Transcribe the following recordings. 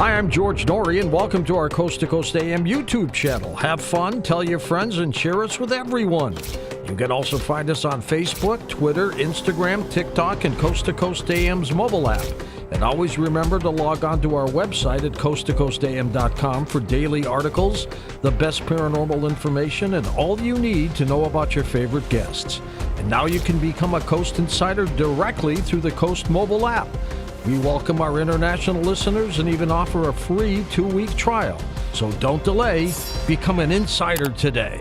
Hi, I'm George Norrie, and welcome to our Coast to Coast AM YouTube channel. Have fun, tell your friends, and share us with everyone. You can also find us on Facebook, Twitter, Instagram, TikTok, and Coast to Coast AM's mobile app. And always remember to log on to our website at coasttocoastam.com for daily articles, the best paranormal information, and all you need to know about your favorite guests. And now you can become a Coast Insider directly through the Coast mobile app. We welcome our international listeners and even offer a free 2-week trial. So don't delay. Become an insider today.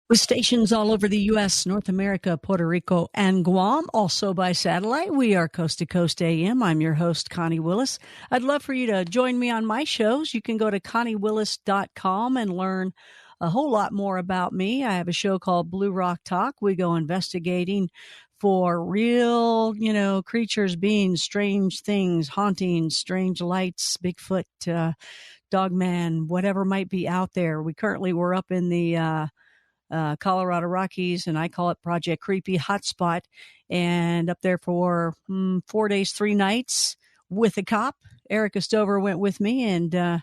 With stations all over the U.S., North America, Puerto Rico, and Guam, also by satellite, we are Coast to Coast AM. I'm your host, Connie Willis. I'd love for you to join me on my shows. You can go to conniewillis.com and learn a whole lot more about me. I have a show called Blue Rock Talk. We go investigating for real, creatures, beings, strange things, hauntings, strange lights, Bigfoot, Dogman, whatever might be out there. We're up in the Colorado Rockies, and I call it Project Creepy Hotspot, and up there for 4 days, 3 nights with a cop. Erica Stover went with me, and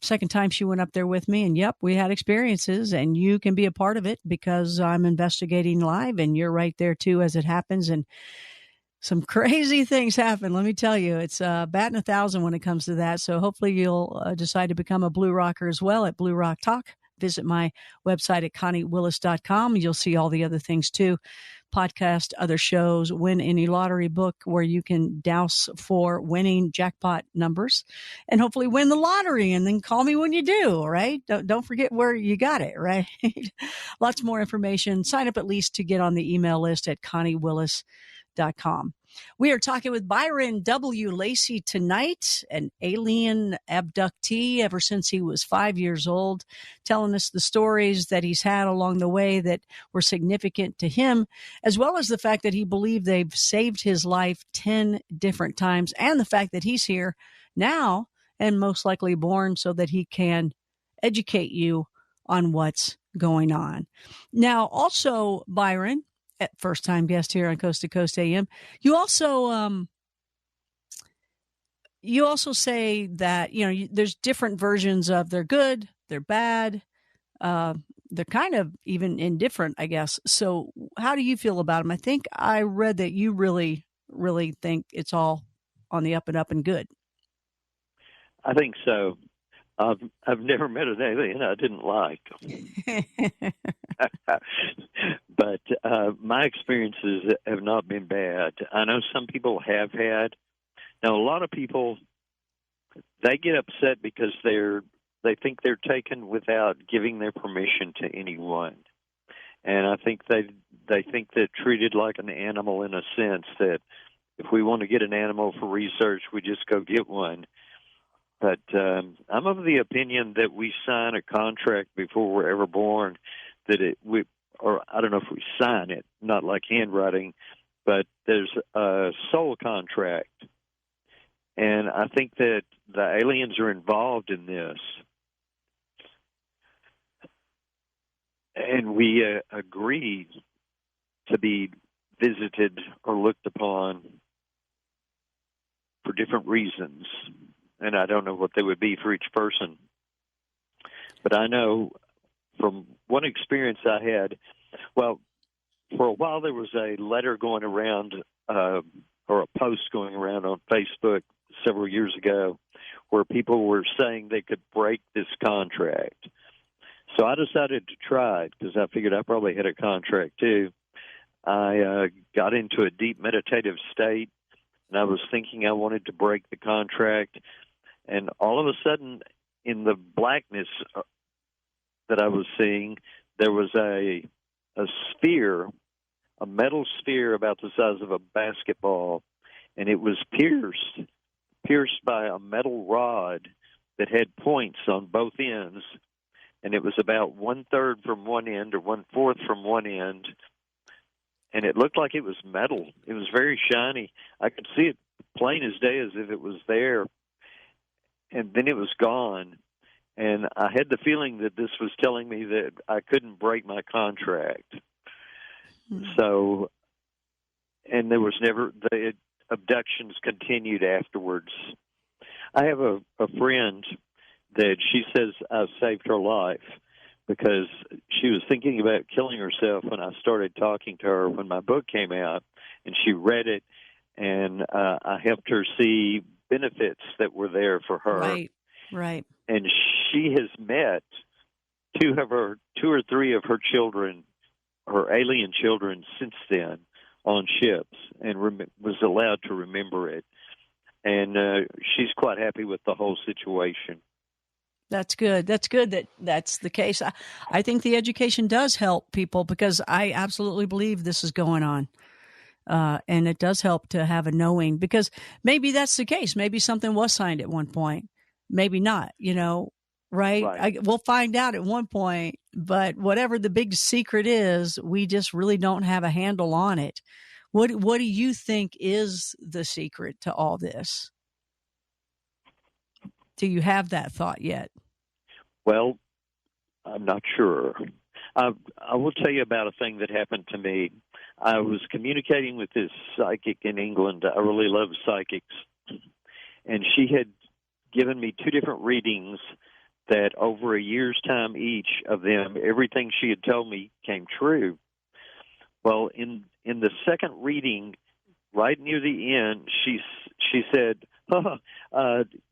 second time she went up there with me, and yep, we had experiences, and you can be a part of it because I'm investigating live, and you're right there too as it happens, and some crazy things happen. Let me tell you, it's batting 1,000 when it comes to that. So hopefully you'll decide to become a Blue Rocker as well at Blue Rock Talk. Visit my website at conniewillis.com. You'll see all the other things too. Podcast, other shows, win any lottery book where you can douse for winning jackpot numbers and hopefully win the lottery, and then call me when you do, right? Don't forget where you got it, right? Lots more information. Sign up at least to get on the email list at conniewillis.com. We are talking with Byron W. Lacey tonight, an alien abductee ever since he was 5 years old, telling us the stories that he's had along the way that were significant to him, as well as the fact that he believed they've saved his life 10 different times, and the fact that he's here now and most likely born so that he can educate you on what's going on. Now, also, Byron, first time guest here on Coast to Coast AM. You also say that, there's different versions of they're good, they're bad, they're kind of even indifferent, I guess. So how do you feel about them? I think I read that you really, really think it's all on the up and up and good. I think so. I've never met an alien I didn't like. But my experiences have not been bad. I know some people have had. Now, a lot of people, they get upset because they think they're taken without giving their permission to anyone. And I think they think they're treated like an animal in a sense, that if we want to get an animal for research, we just go get one. But I'm of the opinion that we sign a contract before we're ever born, or I don't know if we sign it, not like handwriting, but there's a soul contract. And I think that the aliens are involved in this. And we agreed to be visited or looked upon for different reasons. And I don't know what they would be for each person. But I know from one experience I had, well, for a while there was a letter going around, or a post going around on Facebook several years ago, where people were saying they could break this contract. So I decided to try it because I figured I probably had a contract too. I got into a deep meditative state, and I was thinking I wanted to break the contract. And all of a sudden, in the blackness that I was seeing, there was a sphere, a metal sphere about the size of a basketball, and it was pierced by a metal rod that had points on both ends, and it was about 1/3 from one end or 1/4 from one end, and it looked like it was metal. It was very shiny. I could see it plain as day as if it was there. And then it was gone. And I had the feeling that this was telling me that I couldn't break my contract. So, and there was never, abductions continued afterwards. I have a friend that she says I saved her life because she was thinking about killing herself when I started talking to her when my book came out, and she read it, and I helped her see benefits that were there for her. Right, right. And she has met two or three of her children, her alien children, since then on ships, and was allowed to remember it. And she's quite happy with the whole situation. That's good. That's good that that's the case. I think the education does help people because I absolutely believe this is going on. And it does help to have a knowing because maybe that's the case. Maybe something was signed at one point. Maybe not, right? We'll find out at one point, but whatever the big secret is, we just really don't have a handle on it. What do you think is the secret to all this? Do you have that thought yet? Well, I'm not sure. I will tell you about a thing that happened to me. I was communicating with this psychic in England. I really love psychics. And she had given me two different readings that over a year's time each of them, everything she had told me came true. Well, in the second reading, right near the end, she said,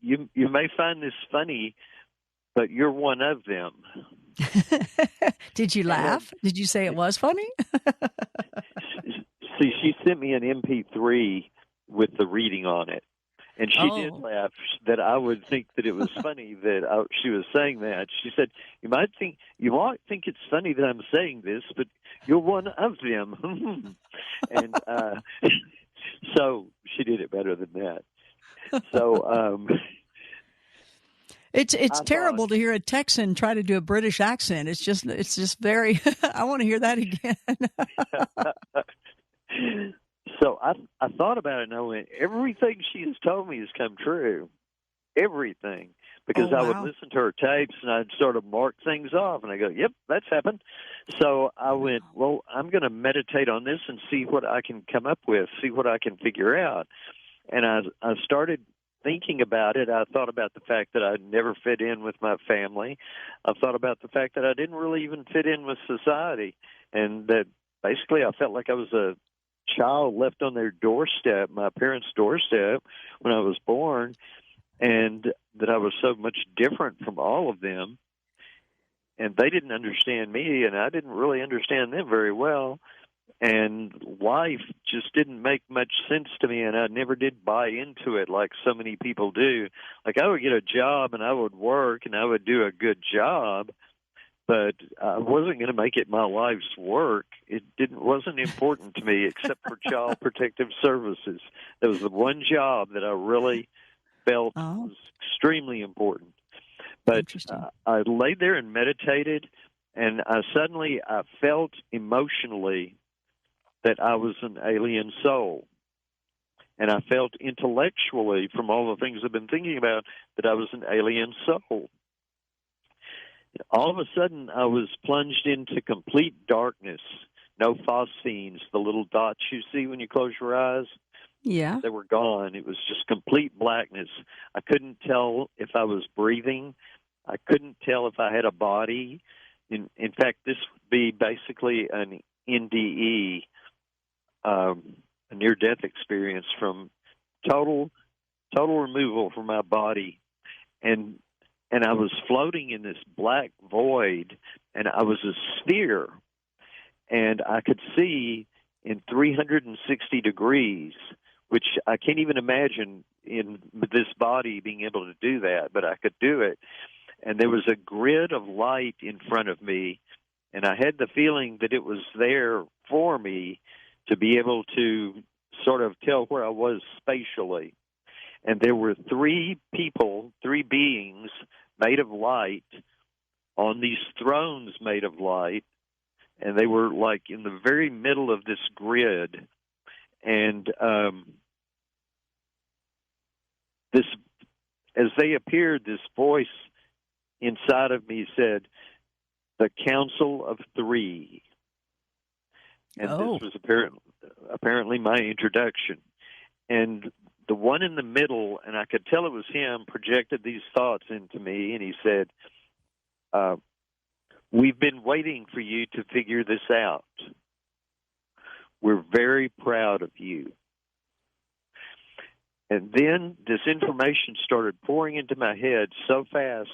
you may find this funny, but you're one of them. Did you laugh? Did you say it was funny? See, she sent me an MP3 with the reading on it. And she did laugh that I would think that it was funny that she was saying that. She said, you might think it's funny that I'm saying this, but you're one of them. And so she did it better than that. So it's terrible to hear a Texan try to do a British accent. It's just very. I want to hear that again. So I thought about it and I went, everything she has told me has come true. Everything. Because I would listen to her tapes and I'd sort of mark things off and I go, yep, that's happened. So I went, well, I'm going to meditate on this and see what I can come up with, see what I can figure out. And I started thinking about it. I thought about the fact that I'd never fit in with my family. I thought about the fact that I didn't really even fit in with society, and that basically I felt like I was a child left on their doorstep, my parents' doorstep, when I was born, and that I was so much different from all of them. And they didn't understand me, and I didn't really understand them very well. And life just didn't make much sense to me, and I never did buy into it like so many people do. Like, I would get a job, and I would work, and I would do a good job, but I wasn't going to make it my life's work. It wasn't important to me except for Child Protective Services. That was the one job that I really felt was extremely important. But I laid there and meditated, and I felt emotionally that I was an alien soul. And I felt intellectually, from all the things I've been thinking about, that I was an alien soul. All of a sudden, I was plunged into complete darkness. No phosphenes, the little dots you see when you close your eyes. Yeah. They were gone. It was just complete blackness. I couldn't tell if I was breathing. I couldn't tell if I had a body. In fact, this would be basically an NDE, a near-death experience from total removal from my body. And I was floating in this black void, and I was a sphere, and I could see in 360 degrees, which I can't even imagine in this body being able to do that, but I could do it. And there was a grid of light in front of me, and I had the feeling that it was there for me to be able to sort of tell where I was spatially. And there were three beings made of light on these thrones made of light, and they were like in the very middle of this grid. And as they appeared, this voice inside of me said, "The Council of Three." And this was apparently my introduction. And the one in the middle, and I could tell it was him, projected these thoughts into me, and he said, we've been waiting for you to figure this out. We're very proud of you. And then this information started pouring into my head so fast,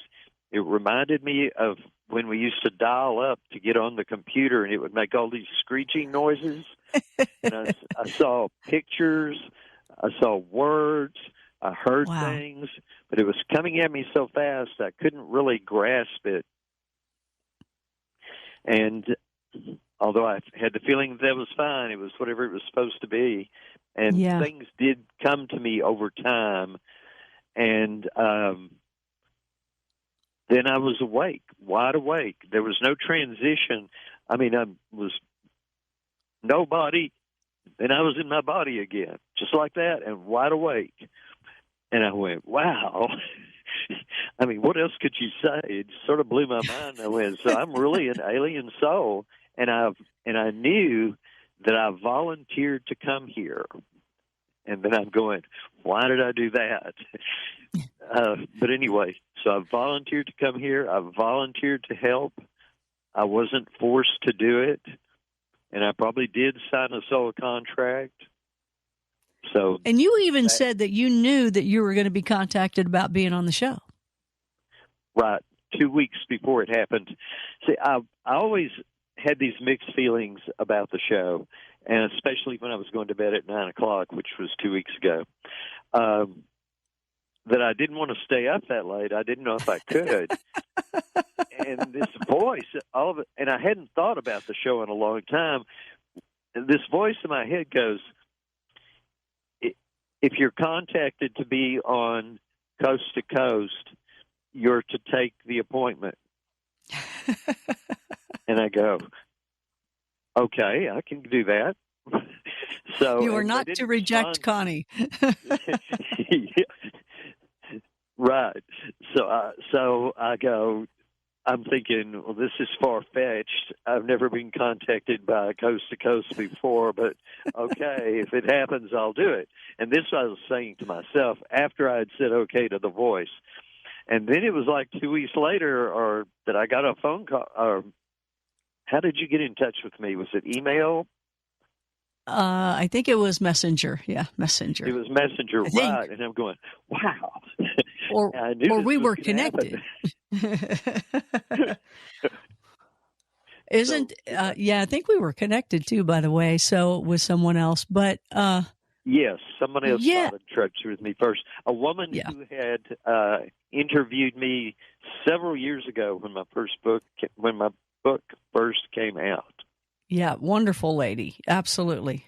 it reminded me of when we used to dial up to get on the computer, and it would make all these screeching noises. And I saw pictures, I saw words, I heard things, but it was coming at me so fast I couldn't really grasp it. And although I had the feeling that was fine, it was whatever it was supposed to be. And things did come to me over time. And then I was awake, wide awake. There was no transition. I mean, I was nobody, then I was in my body again, just like that, and wide awake. And I went, wow. I mean, what else could you say? It sort of blew my mind. I went, so I'm really an alien soul, and I knew that I volunteered to come here. And then I'm going, why did I do that? But anyway, so I volunteered to come here. I volunteered to help. I wasn't forced to do it. And I probably did sign a soul contract. So, and you even said that you knew that you were going to be contacted about being on the show. Right. 2 weeks before it happened. See, I always had these mixed feelings about the show, and especially when I was going to bed at 9 o'clock, which was 2 weeks ago, that I didn't want to stay up that late. I didn't know if I could. And this voice, all of it, and I hadn't thought about the show in a long time. This voice in my head goes, if you're contacted to be on Coast to Coast, you're to take the appointment. And I go, okay, I can do that. So you are not to reject Connie. Right. So I go, I'm thinking, well, this is far-fetched. I've never been contacted by Coast to Coast before, but okay, if it happens, I'll do it. And this I was saying to myself after I had said okay to the voice. And then it was like 2 weeks later or that I got a phone call. Or how did you get in touch with me? Was it email? I think it was Messenger. Yeah, Messenger. It was Messenger, right. And I'm going, wow. Or we were connected. I think we were connected too, by the way, so with someone else. But yes, someone else got in touch with me first. A woman who had interviewed me several years ago when my book first came out. Yeah, wonderful lady. Absolutely.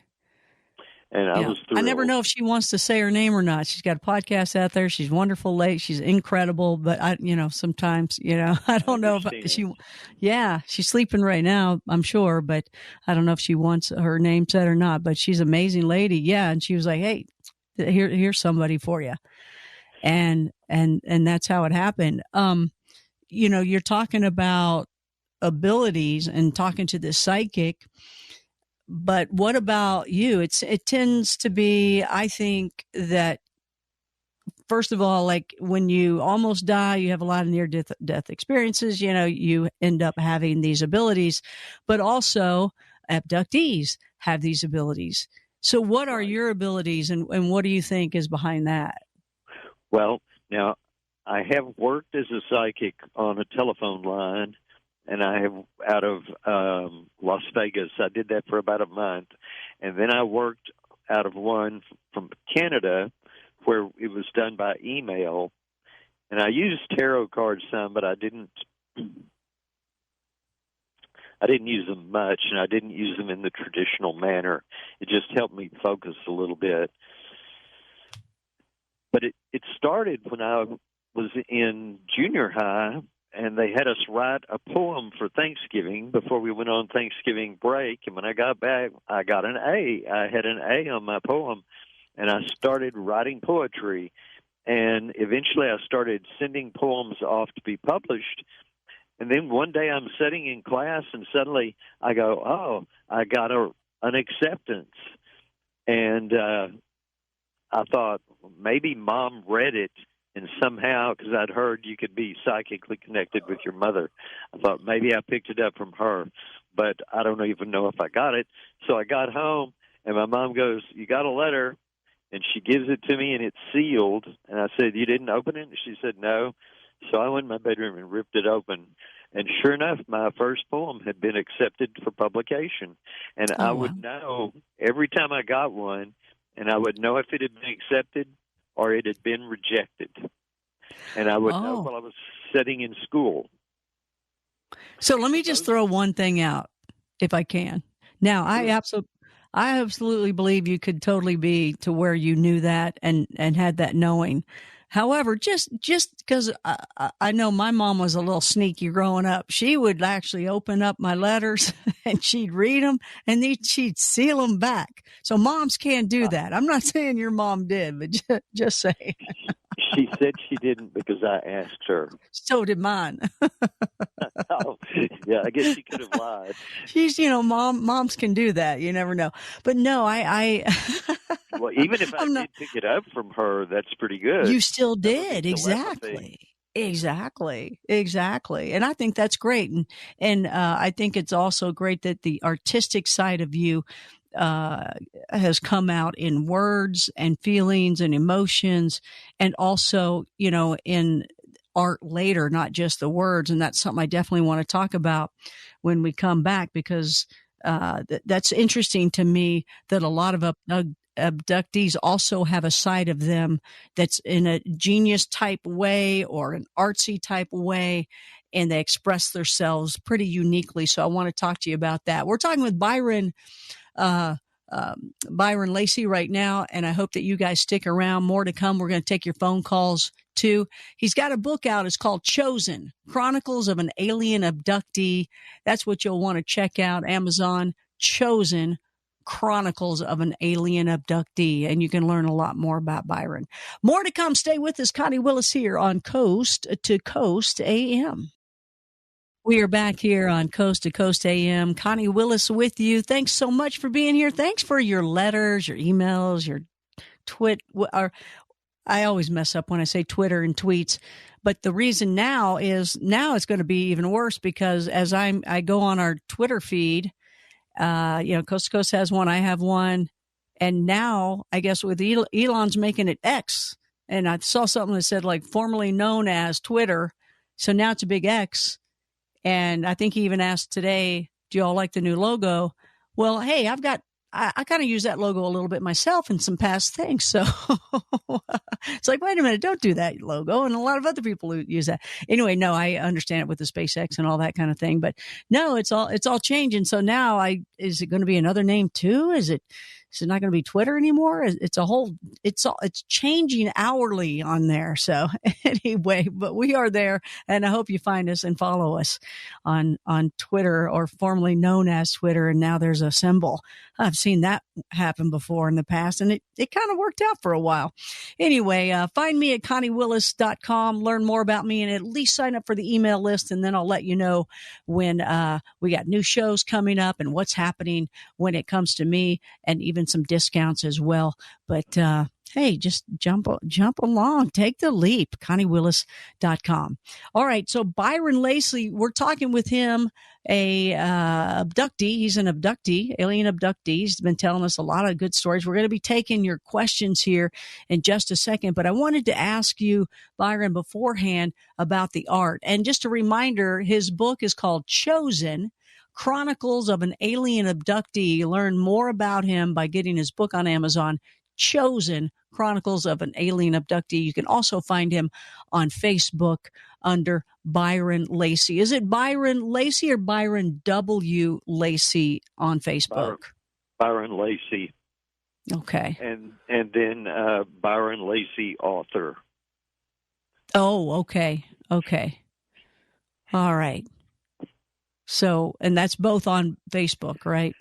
And I was thrilled. I never know if she wants to say her name or not. She's got a podcast out there. She's wonderful lady. She's incredible. But sometimes, I don't know if she's sleeping right now, I'm sure, but I don't know if she wants her name said or not, but she's an amazing lady. Yeah. And she was like, hey, here's somebody for you. And that's how it happened. You're talking about abilities and talking to this psychic, but what about you? It tends to be, I think, that first of all, like when you almost die, you have a lot of near death experiences, you end up having these abilities, but also abductees have these abilities. So what are your abilities and what do you think is behind that? Well, now I have worked as a psychic on a telephone line, and I have out of Las Vegas. I did that for about a month. And then I worked out of one from Canada where it was done by email. And I used tarot cards some, but I didn't use them much, and I didn't use them in the traditional manner. It just helped me focus a little bit. But it started when I was in junior high, and they had us write a poem for Thanksgiving before we went on Thanksgiving break. And when I got back, I got an A. I had an A on my poem, and I started writing poetry. And eventually I started sending poems off to be published. And then one day I'm sitting in class, and suddenly I go, oh, I got an acceptance. And I thought maybe Mom read it, and somehow, because I'd heard you could be psychically connected with your mother, I thought maybe I picked it up from her, but I don't even know if I got it. So I got home, and my mom goes, "You got a letter?" And she gives it to me, and it's sealed. And I said, "You didn't open it?" And she said, "No." So I went in my bedroom and ripped it open. And sure enough, my first poem had been accepted for publication. And I would know every time I got one, and I would know if it had been accepted or it had been rejected. And I would know while I was sitting in school. So let me just throw one thing out, if I can. Now, I absolutely believe you could totally be to where you knew that and had that knowing. However, just because I know my mom was a little sneaky growing up, she would actually open up my letters and she'd read them and then she'd seal them back. So moms can't do that. I'm not saying your mom did, but just saying. She said she didn't because I asked her. So did mine. Oh, yeah, I guess she could have lied. She's, moms can do that. You never know. But no, I well, even if I did pick it up from her, that's pretty good. You still did. Exactly. And I think that's great. And I think it's also great that the artistic side of you has come out in words and feelings and emotions, and also, in art later, not just the words. And that's something I definitely want to talk about when we come back, because that's interesting to me that a lot of abductees also have a side of them that's in a genius type way or an artsy type way, and they express themselves pretty uniquely. So I want to talk to you about that. We're talking with Byron Lacey right now, and I hope that you guys stick around. More to come. We're going to take your phone calls too. He's got a book out. It's called Chosen: Chronicles of an Alien Abductee. That's what you'll want to check out. Amazon. Chosen: Chronicles of an Alien Abductee, and you can learn a lot more about Byron. More to come. Stay with us. Connie Willis here on Coast to Coast AM. We are back here on Coast to Coast AM. Connie Willis with you. Thanks so much for being here. Thanks for your letters, your emails, your I always mess up when I say Twitter and tweets, but the reason now it's going to be even worse, because as I go on our Twitter feed, Coast to Coast has one, I have one, and now I guess with Elon's making it X, and I saw something that said like formerly known as Twitter, so now it's a big X. And I think he even asked today, do you all like the new logo? Well, hey, I kind of use that logo a little bit myself in some past things. So it's like, wait a minute, don't do that logo. And a lot of other people use that. Anyway, no, I understand it with the SpaceX and all that kind of thing, but no, it's all changing. So now is it going to be another name too? Is it not going to be Twitter anymore? It's changing hourly on there. So anyway, but we are there, and I hope you find us and follow us on Twitter, or formerly known as Twitter. And now there's a symbol. I've seen that happen before in the past, and it kind of worked out for a while. Anyway, find me at ConnieWillis.com, learn more about me, and at least sign up for the email list. And then I'll let you know when we got new shows coming up and what's happening when it comes to me, and even some discounts as well. But hey, just jump along, take the leap. ConnieWillis.com. All right, so Byron Lacey, we're talking with him, abductee. He's an abductee, alien abductee. He's been telling us a lot of good stories. We're going to be taking your questions here in just a second, but I wanted to ask you, Byron, beforehand about the art. And just a reminder, his book is called Chosen: Chronicles of an Alien Abductee. Learn more about him by getting his book on Amazon, Chosen: Chronicles of an Alien Abductee. You can also find him on Facebook under Byron Lacey. Is it Byron Lacey or Byron W. Lacey on Facebook? Byron Lacey. Okay. And then Byron Lacey, author. Oh, okay. Okay. All right. So, and that's both on Facebook, right?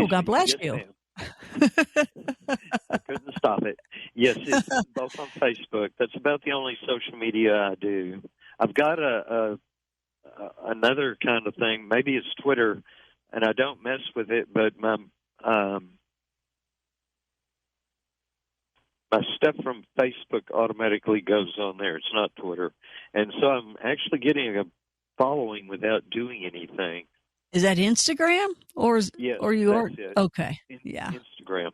God bless you. I couldn't stop it. Yes, it's both on Facebook. That's about the only social media I do. I've got another kind of thing. Maybe it's Twitter, and I don't mess with it, but my my stuff from Facebook automatically goes on there. It's not Twitter. And so I'm actually getting a following without doing anything. Is that Instagram Yes, or you are? that's it. Okay. Yeah. Instagram.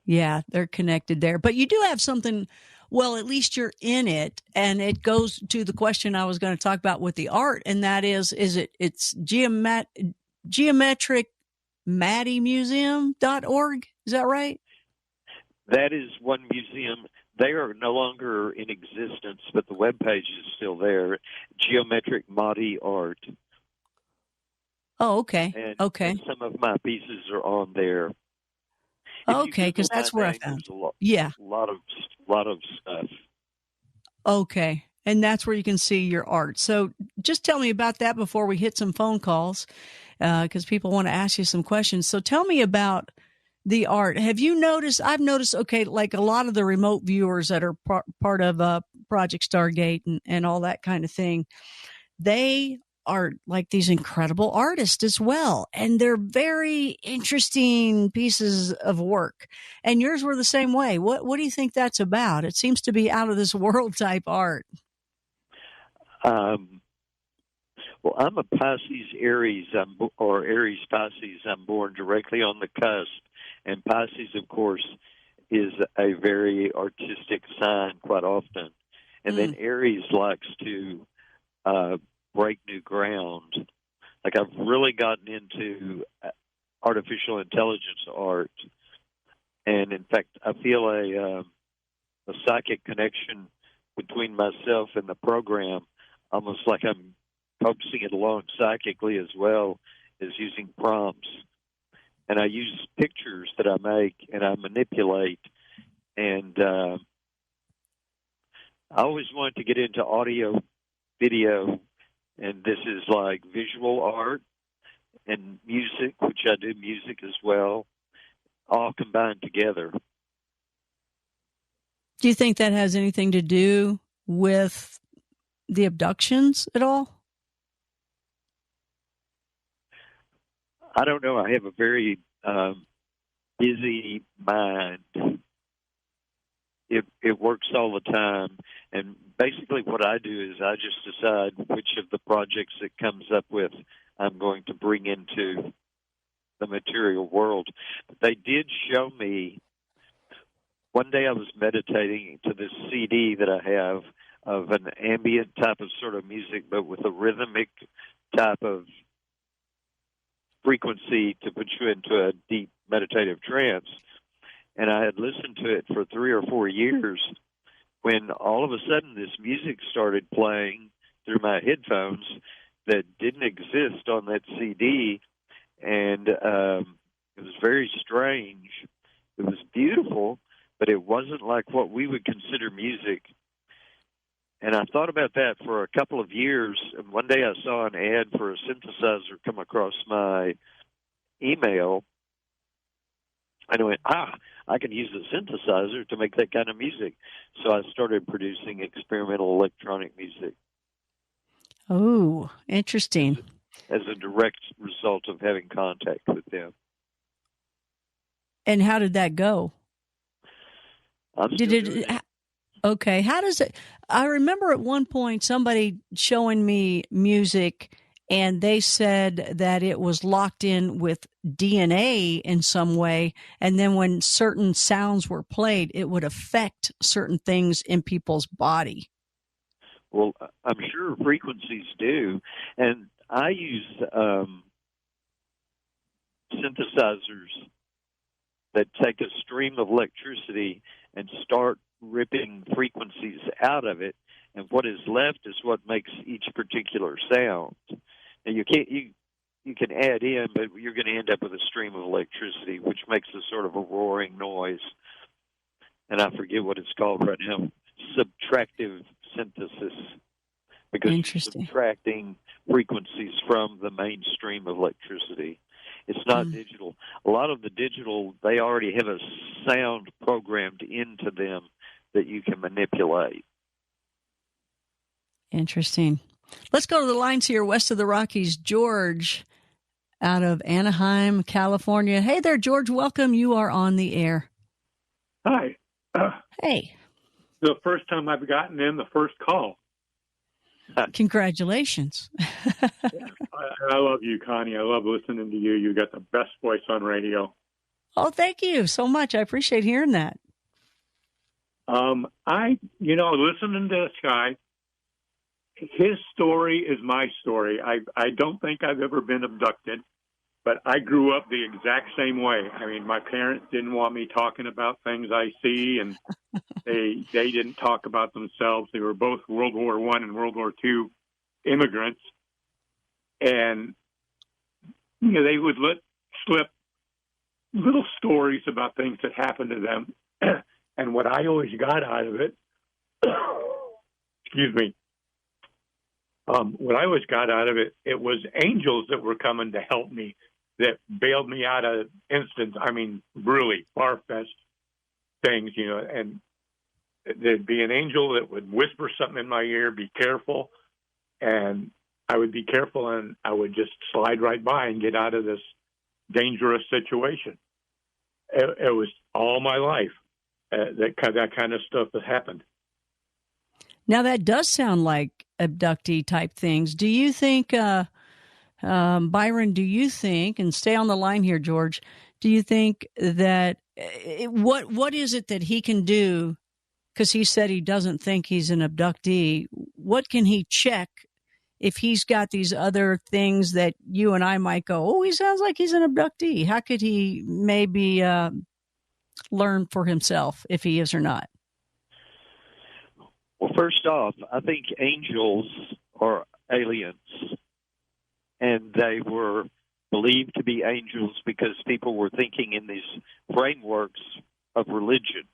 Yeah, they're connected there. But you do have something, well, at least you're in it. And it goes to the question I was going to talk about with the art. And that it's geometricmattymuseum.org. Is that right? That is one museum. They are no longer in existence, but the webpage is still there. Geometric Mahdi Art. Oh, okay. And some of my pieces are on there. Okay, because that's where I found. Yeah, a lot of stuff. Okay, and that's where you can see your art. So, just tell me about that before we hit some phone calls, because people want to ask you some questions. So, tell me about the art. Have you noticed? I've noticed. Okay, like a lot of the remote viewers that are part of Project Stargate and all that kind of thing, they are like these incredible artists as well. And they're very interesting pieces of work. And yours were the same way. What do you think that's about? It seems to be out of this world type art. Well, I'm a Pisces Aries, or Aries Pisces. I'm born directly on the cusp. And Pisces, of course, is a very artistic sign quite often. And then Aries likes to break new ground. Like I've really gotten into artificial intelligence art, and in fact, I feel a psychic connection between myself and the program, almost like I'm focusing it along psychically as well as using prompts. And I use pictures that I make and I manipulate. And I always wanted to get into audio, video. And this is like visual art and music, which I do music as well, all combined together. Do you think that has anything to do with the abductions at all? I don't know. I have a very busy mind. It works all the time. And basically what I do is I just decide which of the projects it comes up with I'm going to bring into the material world. But they did show me, one day I was meditating to this CD that I have of an ambient type of sort of music, but with a rhythmic type of frequency to put you into a deep meditative trance. And I had listened to it for 3 or 4 years when all of a sudden this music started playing through my headphones that didn't exist on that CD. And it was very strange. It was beautiful, but it wasn't like what we would consider music. And I thought about that for a couple of years. And one day I saw an ad for a synthesizer come across my email. And I went, I can use a synthesizer to make that kind of music. So I started producing experimental electronic music. Oh, interesting. As a direct result of having contact with them. And how did that go? Okay. How does it? I remember at one point somebody showing me music and they said that it was locked in with DNA in some way. And then when certain sounds were played, it would affect certain things in people's body. Well, I'm sure frequencies do. And I use synthesizers that take a stream of electricity and start ripping frequencies out of it, and what is left is what makes each particular sound. And you can add in, but you're going to end up with a stream of electricity, which makes a sort of a roaring noise. And I forget what it's called right now. Subtractive synthesis, because you're subtracting frequencies from the mainstream of electricity. It's not digital. A lot of the digital, they already have a sound programmed into them that you can manipulate. Interesting. Let's go to the lines here west of the Rockies. George out of Anaheim, California. Hey there, George. Welcome. You are on the air. Hi. Hey, The first time I've gotten in the first call. congratulations. I love you, Connie. I love listening to you. You got the best voice on radio. Oh, thank you so much. I appreciate hearing that. Listening to this guy, his story is my story. I don't think I've ever been abducted, but I grew up the exact same way. I mean, my parents didn't want me talking about things I see, and they didn't talk about themselves. They were both World War I and World War II immigrants, and they would let slip little stories about things that happened to them. And what I always got out of it, excuse me, what I always got out of it, it was angels that were coming to help me, that bailed me out of instance. I mean, really far-fetched things, and there'd be an angel that would whisper something in my ear, be careful, and I would be careful, and I would just slide right by and get out of this dangerous situation. It was all my life that kind of stuff that happened. Now, that does sound like abductee type things. Do you think, Byron, and stay on the line here, George, do you think that what is it that he can do? Because he said he doesn't think he's an abductee. What can he check if he's got these other things that you and I might go, oh, he sounds like he's an abductee? How could he maybe learn for himself if he is or not? Well, first off, I think angels are aliens, and they were believed to be angels because people were thinking in these frameworks of religion.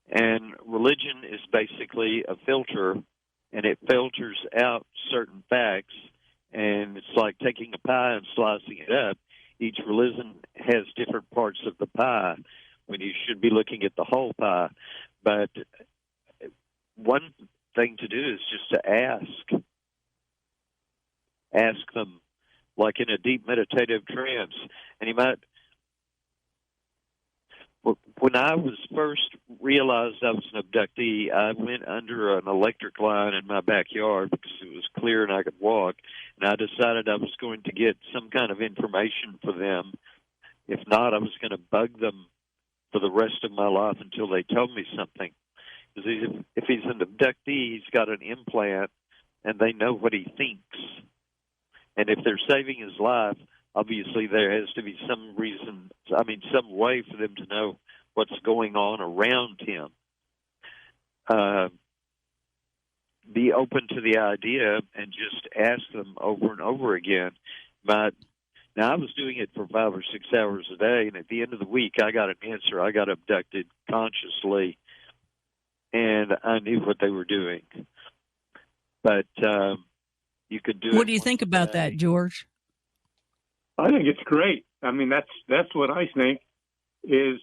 And religion is basically a filter, and it filters out certain facts, and it's like taking a pie and slicing it up. Each religion has different parts of the pie when you should be looking at the whole pie. But one thing to do is just to ask. Ask them, like in a deep meditative trance. And you might, when I was first realized I was an abductee, I went under an electric line in my backyard because it was clear and I could walk. And I decided I was going to get some kind of information for them. If not, I was going to bug them for the rest of my life until they told me something. Because if he's an abductee, he's got an implant, and they know what he thinks. And if they're saving his life, obviously there has to be some some way for them to know what's going on around him. Be open to the idea and just ask them over and over again. But now, I was doing it for 5 or 6 hours a day, and at the end of the week, I got an answer. I got abducted consciously, and I knew what they were doing. But you could do it. What do you think about that, George? I think it's great. I mean, that's what I think is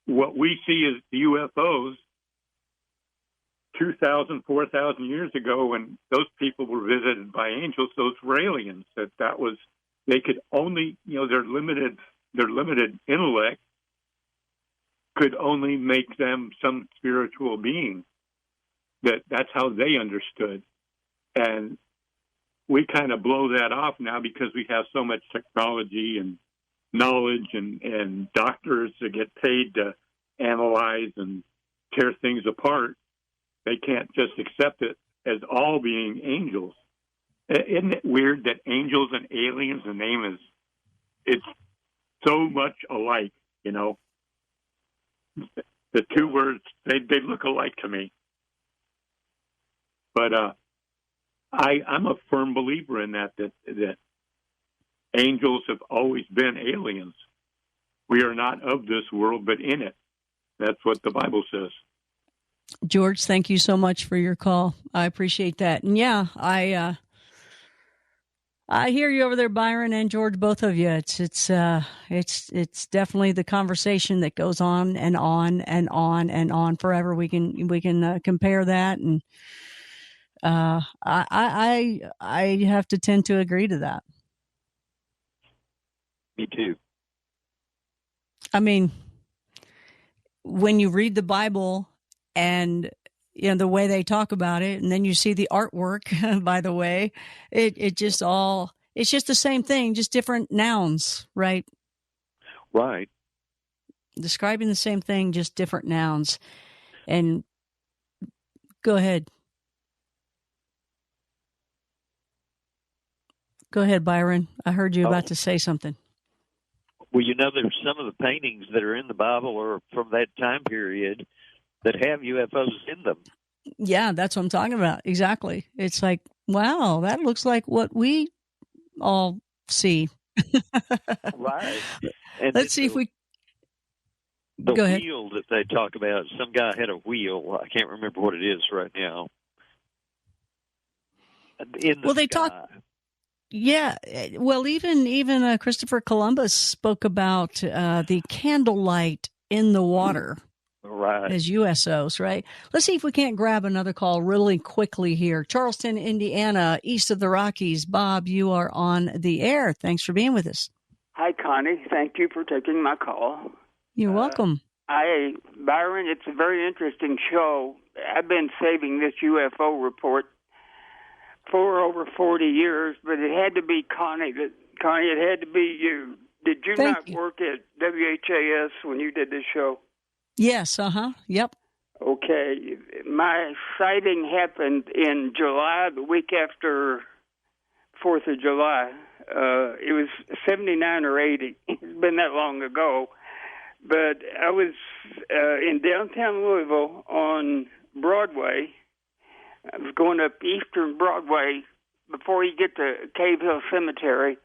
what we see as the UFOs 2,000, 4,000 years ago when those people were visited by angels. Those were aliens. They could only, their limited intellect could only make them some spiritual being. That's how they understood. And we kind of blow that off now because we have so much technology and knowledge and doctors that get paid to analyze and tear things apart. They can't just accept it as all being angels. Isn't it weird that angels and aliens, the name it's so much alike, The two words, they look alike to me. But I'm a firm believer in that angels have always been aliens. We are not of this world, but in it. That's what the Bible says. George, thank you so much for your call. I appreciate that. And yeah, I hear you over there, Byron and George, both of you. It's definitely the conversation that goes on and on and on and on forever. We can compare that, and I have to tend to agree to that. Me too. I mean, when you read the Bible and the way they talk about it, and then you see the artwork, by the way, it's just the same thing, just different nouns, right? Right. Describing the same thing, just different nouns. And go ahead. Go ahead, Byron. I heard you about to say something. Well, there's some of the paintings that are in the Bible are from that time period that have UFOs in them. Yeah, that's what I'm talking about. Exactly. It's like, wow, that looks like what we all see. Right. And let's see if we... The Go ahead. wheel that they talk about, some guy had a wheel. I can't remember what it is right now. In the sky. Yeah, well, even Christopher Columbus spoke about the candlelight in the water, right, as USOs, right? Let's see if we can't grab another call really quickly here. Charleston, Indiana, east of the Rockies. Bob, you are on the air. Thanks for being with us. Hi, Connie. Thank you for taking my call. You're welcome. Byron, it's a very interesting show. I've been saving this UFO report for over 40 years, but it had to be Connie. Connie, it had to be you. Did you not work at WHAS when you did this show? Yes, yep. Okay. My sighting happened in July, the week after 4th of July. It was 79 or 80. It's been that long ago. But I was in downtown Louisville on Broadway. I was going up Eastern Broadway. Before you get to Cave Hill Cemetery,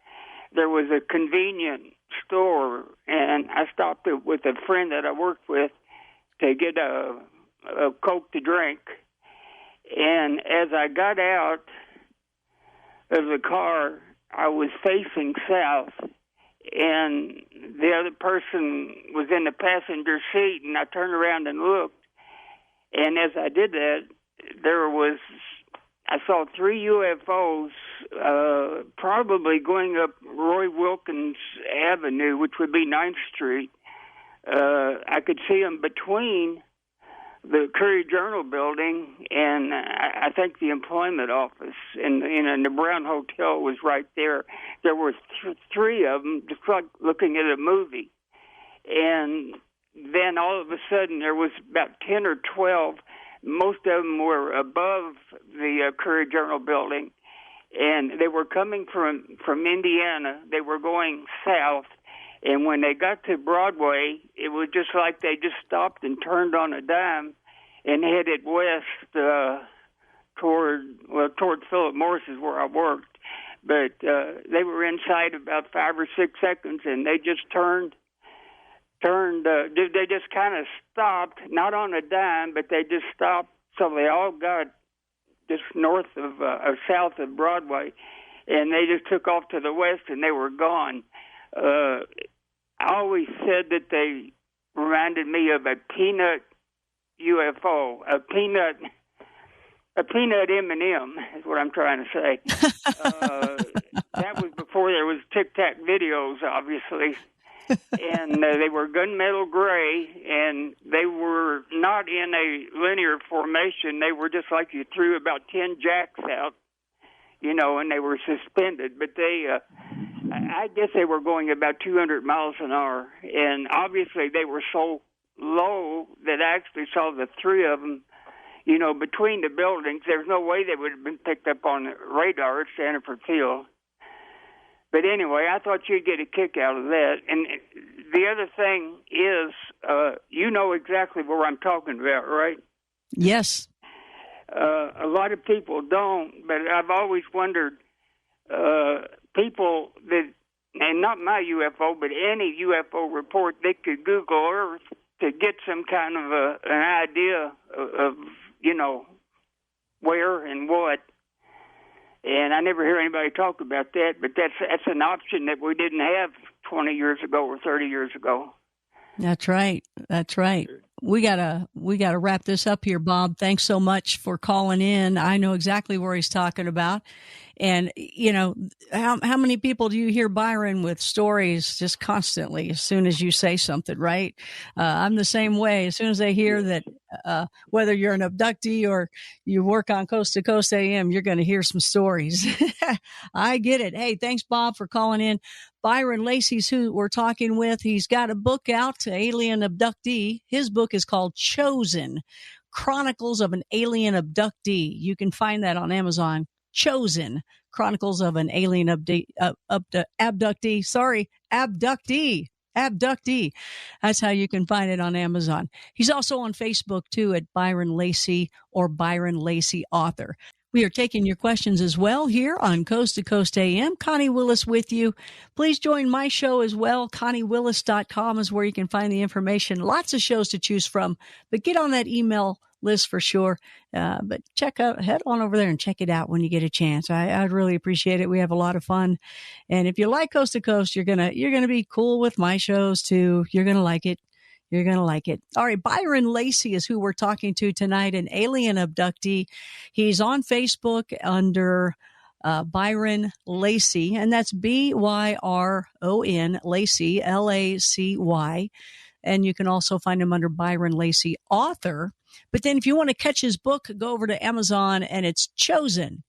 there was a convenient store, and I stopped with a friend that I worked with to get a Coke to drink. And as I got out of the car, I was facing south, and the other person was in the passenger seat, and I turned around and looked. And as I did that, I saw 3 UFOs probably going up Roy Wilkins Avenue, which would be 9th Street. I could see them between the Courier-Journal building and I think the employment office, and the Brown Hotel was right there. There were 3 of them, just like looking at a movie. And then all of a sudden there was about 10 or 12. Most of them were above the Courier-Journal building, and they were coming from Indiana. They were going south, and when they got to Broadway, it was just like they just stopped and turned on a dime and headed west toward Philip Morris is where I worked. But they were inside about 5 or 6 seconds, and they just turned. They just kind of stopped, not on a dime, but they just stopped. So they all got just north of or south of Broadway, and they just took off to the west, and they were gone. I always said that they reminded me of a peanut UFO, a peanut M&M is what I'm trying to say. That was before there was Tic Tac videos, obviously. And they were gunmetal gray, and they were not in a linear formation. They were just like you threw about 10 jacks out, and they were suspended. But I guess they were going about 200 miles an hour. And obviously they were so low that I actually saw the 3 of them, between the buildings. There's no way they would have been picked up on the radar at Sanford Field. But anyway, I thought you'd get a kick out of that. And the other thing is, you know exactly what I'm talking about, right? Yes. A lot of people don't, but I've always wondered, people that, and not my UFO, but any UFO report, they could Google Earth to get some kind of an idea of, where and what. And I never hear anybody talk about that, but that's an option that we didn't have 20 years ago or 30 years ago. That's right. That's right. we gotta wrap this up here, Bob. Thanks so much for calling in. I know exactly where he's talking about. And, how many people do you hear, Byron, with stories just constantly as soon as you say something, right? I'm the same way. As soon as I hear that, whether you're an abductee or you work on Coast to Coast AM, you're going to hear some stories. I get it. Hey, thanks, Bob, for calling in. Byron Lacey's who we're talking with. He's got a book out, Alien Abductee. His book is called Chosen, Chronicles of an Alien Abductee. You can find that on Amazon. Chosen, Chronicles of an Alien Abductee. Sorry, Abductee. That's how you can find it on Amazon. He's also on Facebook, too, at Byron Lacey or Byron Lacey Author. We are taking your questions as well here on Coast to Coast AM. Connie Willis with you. Please join my show as well. ConnieWillis.com is where you can find the information. Lots of shows to choose from, but get on that email list for sure. But head on over there and check it out when you get a chance. I'd really appreciate it. We have a lot of fun. And if you like Coast to Coast, you're gonna be cool with my shows too. You're gonna like it. You're going to like it. All right. Byron Lacey is who we're talking to tonight, an alien abductee. He's on Facebook under Byron Lacey, and that's BYRON Lacey, LACY. And you can also find him under Byron Lacey Author. But then if you want to catch his book, go over to Amazon, and it's Chosen,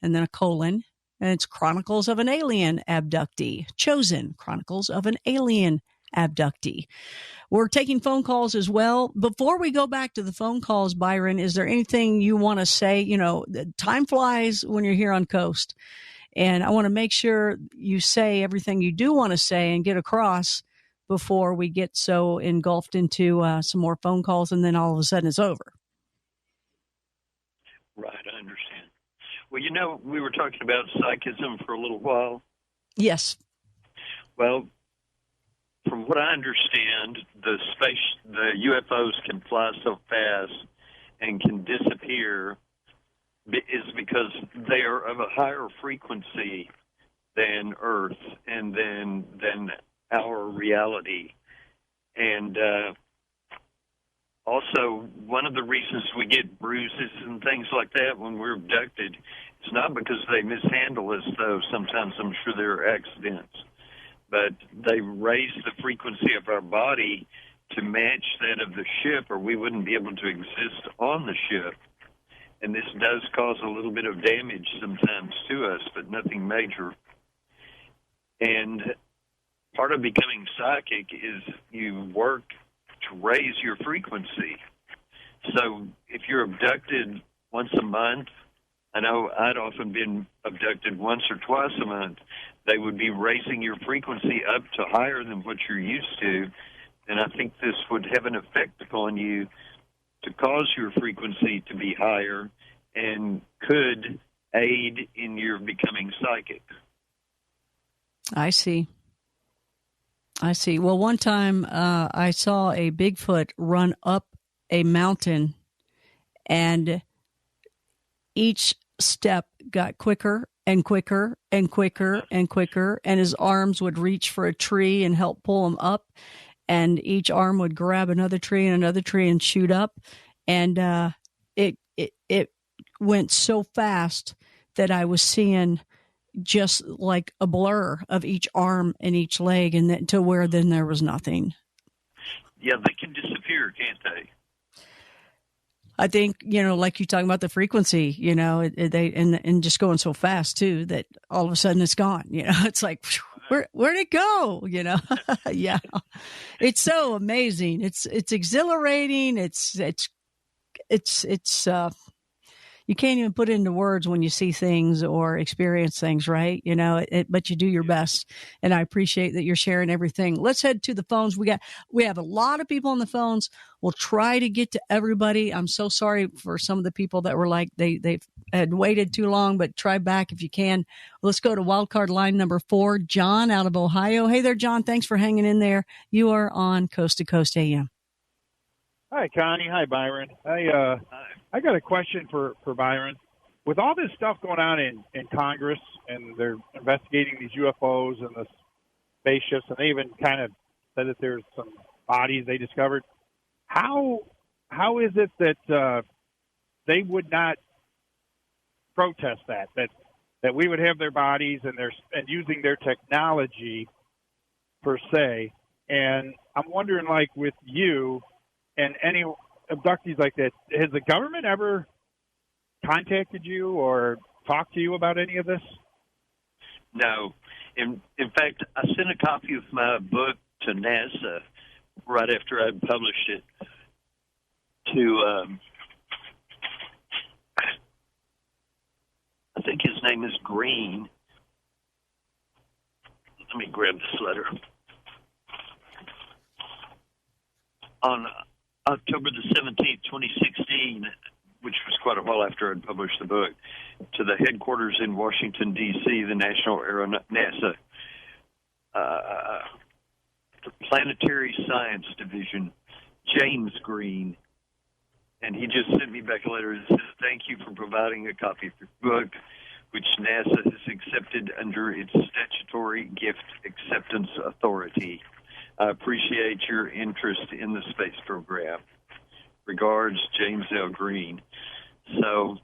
and then a colon, and it's Chronicles of an Alien Abductee. Chosen, Chronicles of an Alien Abductee. We're taking phone calls as well. Before we go back to the phone calls, Byron, is there anything you want to say? Time flies when you're here on Coast, and I want to make sure you say everything you do want to say and get across before we get so engulfed into some more phone calls, and then all of a sudden it's over. Right, I understand. Well, we were talking about psychism for a little while. Yes. Well, from what I understand, the UFOs can fly so fast and can disappear is because they are of a higher frequency than Earth and than our reality. And also, one of the reasons we get bruises and things like that when we're abducted is not because they mishandle us, though sometimes I'm sure there are accidents, but they raise the frequency of our body to match that of the ship, or we wouldn't be able to exist on the ship. And this does cause a little bit of damage sometimes to us, but nothing major. And part of becoming psychic is you work to raise your frequency. So if you're abducted once a month, I know I'd often been abducted once or twice a month, they would be raising your frequency up to higher than what you're used to. And I think this would have an effect upon you to cause your frequency to be higher and could aid in your becoming psychic. I see. Well, one time I saw a Bigfoot run up a mountain, and each step got quicker and quicker and quicker and quicker, and his arms would reach for a tree and help pull him up, and each arm would grab another tree and shoot up, and it went so fast that I was seeing just like a blur of each arm and each leg, and then to where then there was nothing. Yeah, they can disappear, can't they? I think, like you talking about the frequency, they and just going so fast too that all of a sudden it's gone. It's like, where'd it go? Yeah, it's so amazing. It's exhilarating. It's you can't even put it into words when you see things or experience things, right? But you do your best. And I appreciate that you're sharing everything. Let's head to the phones. We have a lot of people on the phones. We'll try to get to everybody. I'm so sorry for some of the people that were like, they've had waited too long, but try back if you can. Let's go to wildcard line number 4, John out of Ohio. Hey there, John. Thanks for hanging in there. You are on Coast to Coast AM. Hi, Connie. Hi, Byron. I got a question for Byron. With all this stuff going on in Congress, and they're investigating these UFOs and the spaceships, and they even kind of said that there's some bodies they discovered, How is it that they would not protest that we would have their bodies and using their technology per se? And I'm wondering, like with you and any abductees like that, has the government ever contacted you or talked to you about any of this? No. In fact, I sent a copy of my book to NASA right after I published it to, I think his name is Green. Let me grab this letter. On October the 17th, 2016, which was quite a while after I'd published the book, to the headquarters in Washington, D.C., the NASA, the Planetary Science Division, James Green, and he just sent me back a letter that says, "Thank you for providing a copy of your book, which NASA has accepted under its statutory gift acceptance authority. I appreciate your interest in the space program. Regards, James L. Green." So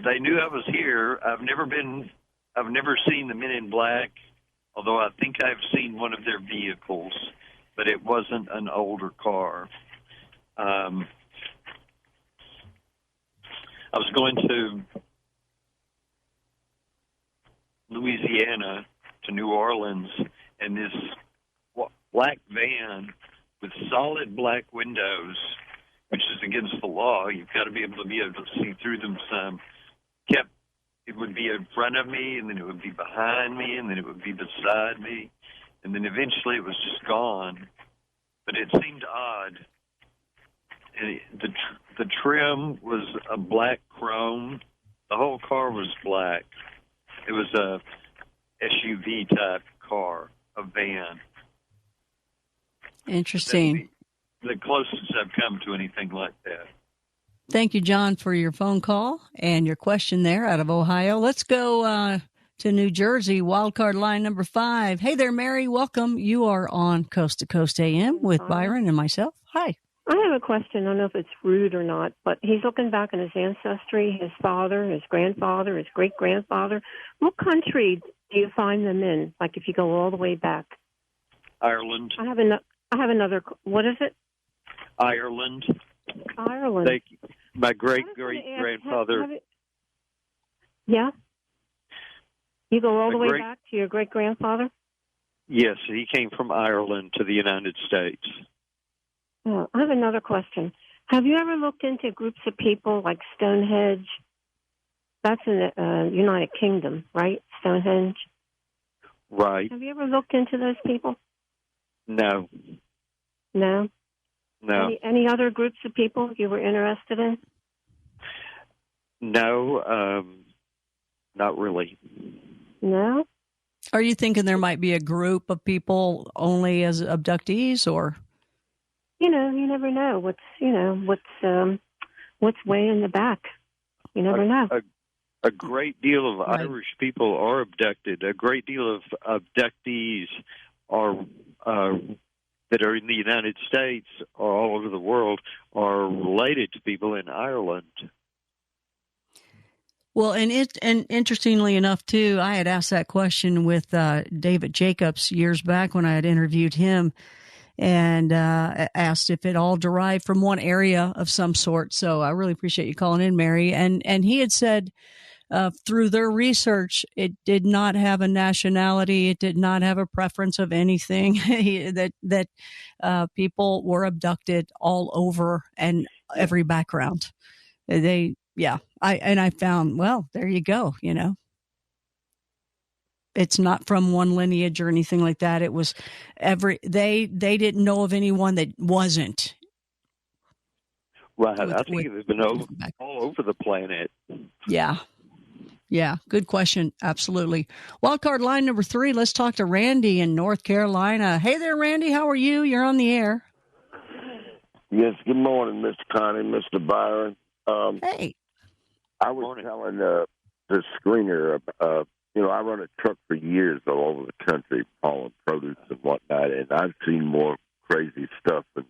they knew I was here. I've never seen the Men in Black, although I think I've seen one of their vehicles, but it wasn't an older car. I was going to Louisiana, to New Orleans, and this black van with solid black windows, which is against the law. You've got to be able to see through them some. It would be in front of me, and then it would be behind me, and then it would be beside me, and then eventually it was just gone. But it seemed odd. And the trim was a black chrome. The whole car was black. It was a SUV type car, a van. Interesting. The closest I've come to anything like that. Thank you, John, for your phone call and your question there out of Ohio. Let's go to New Jersey, wildcard line number 5. Hey there, Mary. Welcome. You are on Coast to Coast AM with Byron and myself. Hi. I have a question. I don't know if it's rude or not, but he's looking back in his ancestry, his father, his grandfather, his great-grandfather. What country do you find them in, like if you go all the way back? Ireland. I have another. What is it? Ireland. Ireland. My great-great-grandfather. Yeah? You go all the way back to your great-grandfather? Yes, he came from Ireland to the United States. Oh, I have another question. Have you ever looked into groups of people like Stonehenge? That's in the United Kingdom, right? Stonehenge? Right. Have you ever looked into those people? No. No? No. Any other groups of people you were interested in? No, not really. No? Are you thinking there might be a group of people only as abductees, or? You never know what's way in the back. You never know. A great deal of Irish people are abducted. A great deal of abductees are that are in the United States or all over the world are related to people in Ireland. Well, and interestingly enough, too, I had asked that question with David Jacobs years back when I had interviewed him, and asked if it all derived from one area of some sort. So I really appreciate you calling in, Mary. And he had said through their research, it did not have a nationality. It did not have a preference of anything. that people were abducted all over and every background. I found, well, there you go, It's not from one lineage or anything like that. It was they didn't know of anyone that wasn't. Right. I think they've been all over the planet. Yeah. Yeah. Good question. Absolutely. Wildcard line number 3. Let's talk to Randy in North Carolina. Hey there, Randy. How are you? You're on the air. Yes. Good morning, Mr. Connie, Mr. Byron. Hey. I was telling the screener, I run a truck for years all over the country, hauling produce and whatnot, and I've seen more crazy stuff. And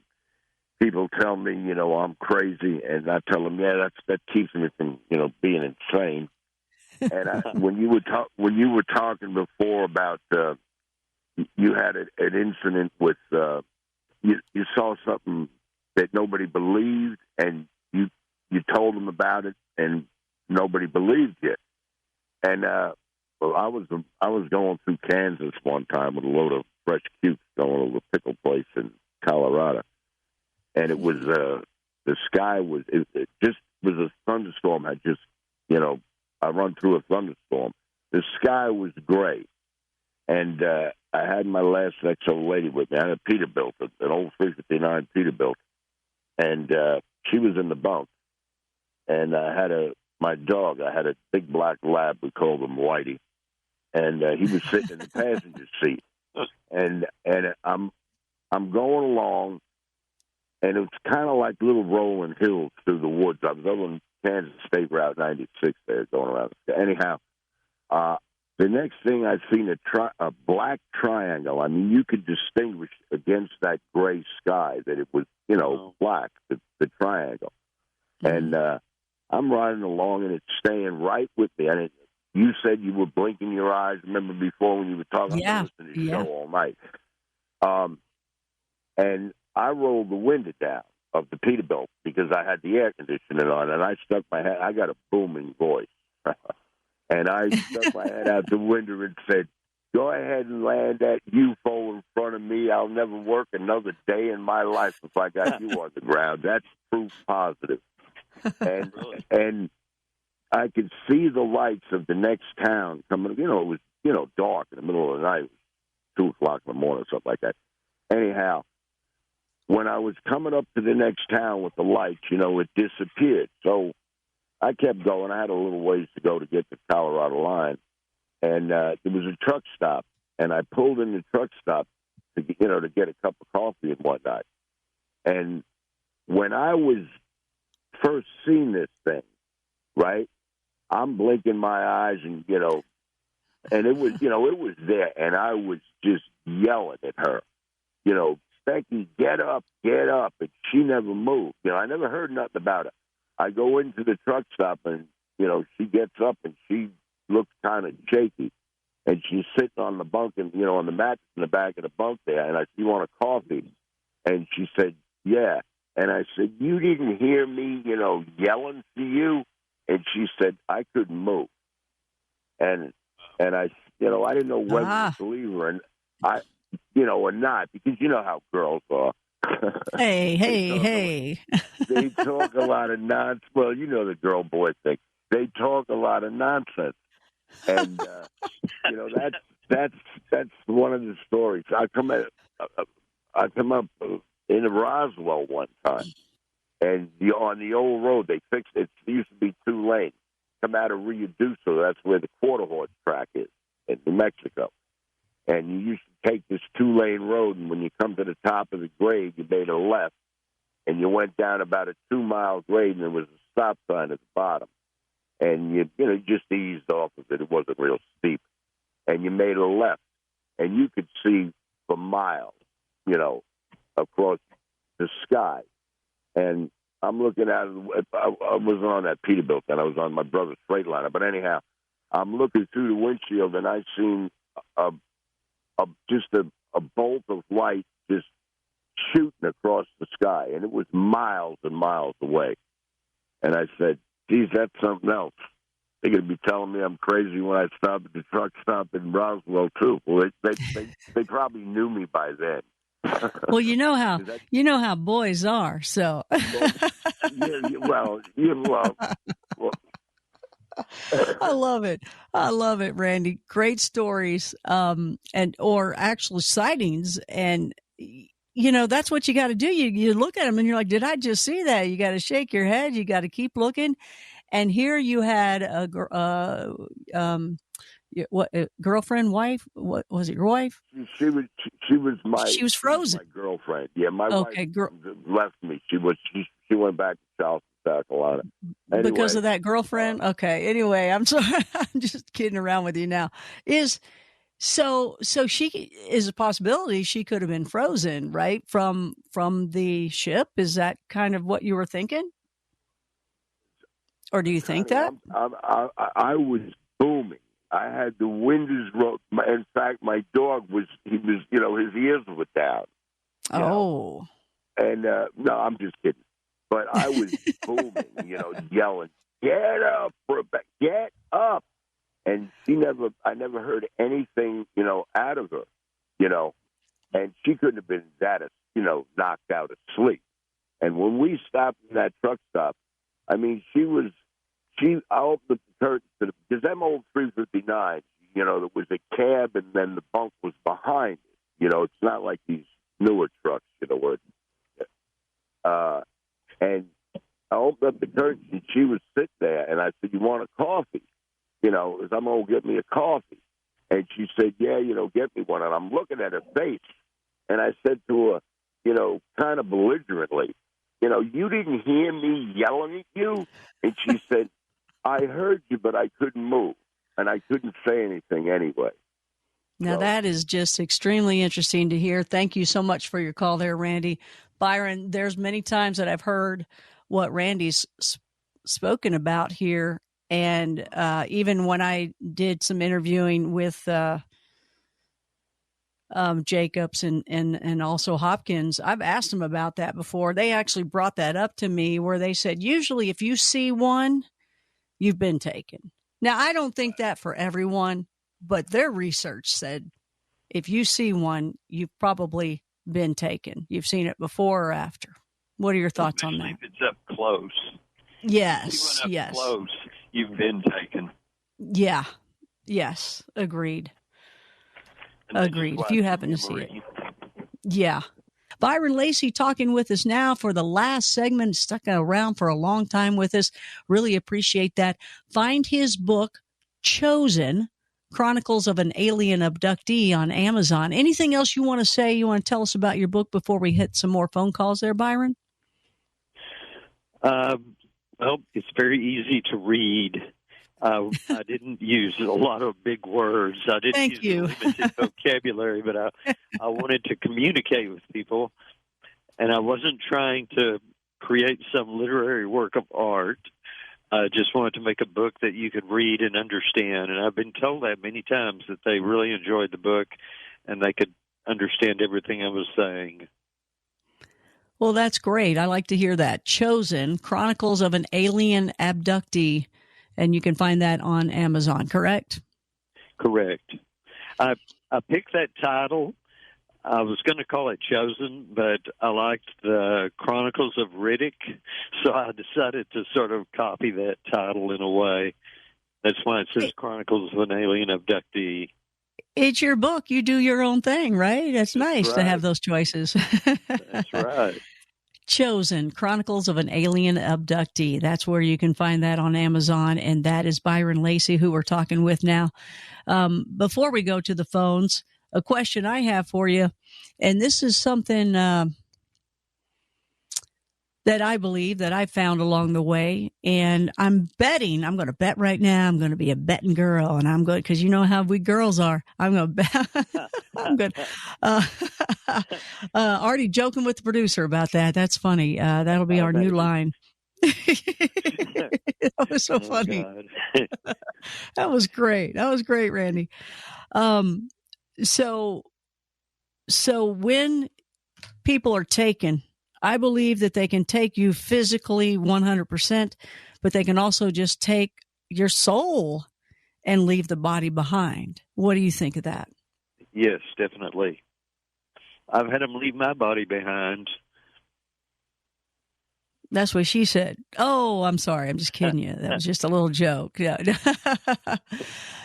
people tell me, I'm crazy, and I tell them, yeah, that keeps me from, being insane. And when you were talking before about you had an incident with you saw something that nobody believed, and you told them about it, and nobody believed you. And well, I was going through Kansas one time with a load of fresh cutes going to a pickle place in Colorado, and it was the sky was it just was a thunderstorm. I run through a thunderstorm. The sky was gray, and I had my last ex-old lady with me. I had a Peterbilt, an old 359 Peterbilt, and she was in the bunk. And I had my dog. I had a big black lab. We called him Whitey, and he was sitting in the passenger seat. And I'm going along, and it was kind of like little rolling hills through the woods. I was over on Kansas State Route 96 there, going around. Anyhow, the next thing I seen a black triangle. I mean, you could distinguish against that gray sky that it was, black, the triangle. And I'm riding along, and it's staying right with me. And you said you were blinking your eyes. Remember before when you were talking? Yeah. I listened to the show all night. And I rolled the window down of the Peterbilt because I had the air conditioning on, and I stuck my head. I got a booming voice. And I stuck my head out the window and said, "Go ahead and land that UFO in front of me. I'll never work another day in my life if I got you on the ground." That's proof positive. And I could see the lights of the next town coming. It was, dark in the middle of the night. It was 2 o'clock in the morning, something like that. Anyhow, when I was coming up to the next town with the lights, it disappeared. So I kept going. I had a little ways to go to get to the Colorado line. And there was a truck stop. And I pulled in the truck stop to get a cup of coffee and whatnot. And when I was first seeing this thing, right, I'm blinking my eyes and, and it was, it was there. And I was just yelling at her, "Becky, get up. And she never moved. I never heard nothing about it. I go into the truck stop and, she gets up and she looks kind of shaky. And she's sitting on the bunk and, on the mattress in the back of the bunk there. And I said, "You want a coffee?" And she said, "Yeah." And I said, "You didn't hear me, yelling to you?" And she said, "I couldn't move." And I, I didn't know whether to believe her and or not, because you know how girls are. Hey. They talk a lot of nonsense. Well, the girl boy thing. They talk a lot of nonsense. And, that's one of the stories. I come up in Roswell one time, and on the old road, they fixed it. It used to be 2 lanes. Come out of Rio Duso, that's where the quarter horse track is in New Mexico. And you used to take this 2-lane road, and when you come to the top of the grade, you made a left, and you went down about a 2-mile grade, and there was a stop sign at the bottom. And you just eased off of it. It wasn't real steep. And you made a left, and you could see for miles, across the sky. And I'm looking at it. I was on that Peterbilt, and I was on my brother's Freightliner. But anyhow, I'm looking through the windshield, and I seen just a bolt of light just shooting across the sky, and it was miles and miles away. And I said, "Geez, that's something else. They're going to be telling me I'm crazy when I stop at the truck stop in Roswell too." Well, they probably knew me by then. Well, you know how boys are. So. Well. I love it, Randy. Great stories, or actual sightings, and that's what you got to do. You look at them and you're like, "Did I just see that?" You got to shake your head. You got to keep looking. And here you had a girlfriend, wife? What was it? Your wife? She was frozen. My girlfriend. Yeah, my wife left me. She went back to South Carolina. Anyway. Because of that girlfriend? Okay. Anyway, I'm sorry. I'm just kidding around with you now. So she is a possibility. She could have been frozen, right, from the ship. Is that kind of what you were thinking, or do you think that? I was booming. I had the windows rolled. In fact, my dog was. He was. His ears were down. Oh. And no, I'm just kidding. But I was booming. Yelling, "Get up, Rebecca! Get up!" And I never heard anything, out of her, and she couldn't have been that, knocked out asleep. And when we stopped in that truck stop, I mean, I opened the curtains, because them old 359s, there was a cab and then the bunk was behind it. It's not like these newer trucks, where, and I opened up the curtains and she was sitting there, and I said, "You want a coffee?" As I'm going to get me a coffee. And she said, "Yeah, get me one." And I'm looking at her face. And I said to her, kind of belligerently, "You didn't hear me yelling at you?" And she said, "I heard you, but I couldn't move. And I couldn't say anything anyway." Now, that is just extremely interesting to hear. Thank you so much for your call there, Randy. Byron, there's many times that I've heard what Randy's spoken about here. And even when I did some interviewing with Jacobs and also Hopkins, I've asked them about that before. They actually brought that up to me, where they said, usually if you see one, you've been taken. Now, I don't think that for everyone, but their research said if you see one, you've probably been taken. You've seen it before or after. What are your thoughts on that? If it's up close. Yes, yes. Close, you've been taken. Yeah. Yes. Agreed. Agreed. If you happen to see it. Yeah. Byron Lacey talking with us now for the last segment, stuck around for a long time with us. Really appreciate that. Find his book, Chosen, Chronicles of an Alien Abductee, on Amazon. Anything else you want to say? You want to tell us about your book before we hit some more phone calls there, Byron? Well, it's very easy to read. I didn't use a lot of big words. I didn't use limited vocabulary, but I wanted to communicate with people, and I wasn't trying to create some literary work of art. I just wanted to make a book that you could read and understand, and I've been told that many times, that they really enjoyed the book and they could understand everything I was saying. Well, that's great. I like to hear that. Chosen, Chronicles of an Alien Abductee, and you can find that on Amazon, correct? Correct. I picked that title. I was going to call it Chosen, but I liked the Chronicles of Riddick, so I decided to sort of copy that title in a way. That's why it says Chronicles of an Alien Abductee. It's your book. You do your own thing, right? That's nice to have those choices. That's right. Chosen, Chronicles of an Alien Abductee. That's where you can find that on Amazon. And that is Byron Lacey, who we're talking with now. Before we go to the phones, a question I have for you, and this is something that I believe that I found along the way, and I'm going to bet right now. I'm going to be a betting girl, and I'm going, because you know how we girls are. I'm going to bet. I'm good. Already joking with the producer about that. That's funny. That'll be our new line. That was so funny. That was great. That was great, Randy. So when people are taken, I believe that they can take you physically 100%, but they can also just take your soul and leave the body behind. What do you think of that? Yes, definitely. I've had them leave my body behind. That's what she said. Oh, I'm sorry. I'm just kidding you. That was just a little joke. Yeah.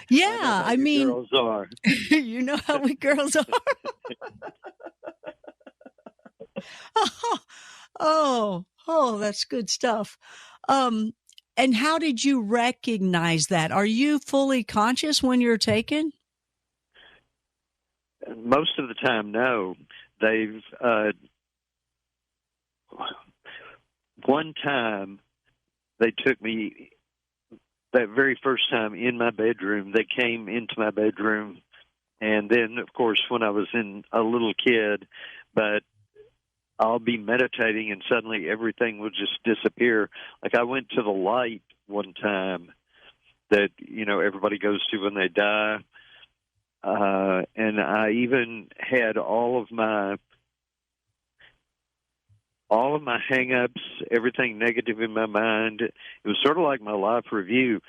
Yeah. I mean, girls are. You know how we girls are. Oh, that's good stuff. And how did you recognize that? Are you fully conscious when you're taken? Most of the time, no. They've, one time, they took me, that very first time in my bedroom, they came into my bedroom And then, of course, when I was a little kid, but I'll be meditating and suddenly everything will just disappear. Like I went to the light one time that, everybody goes to when they die. And I even had all of my hang-ups, everything negative in my mind. It was sort of like my life review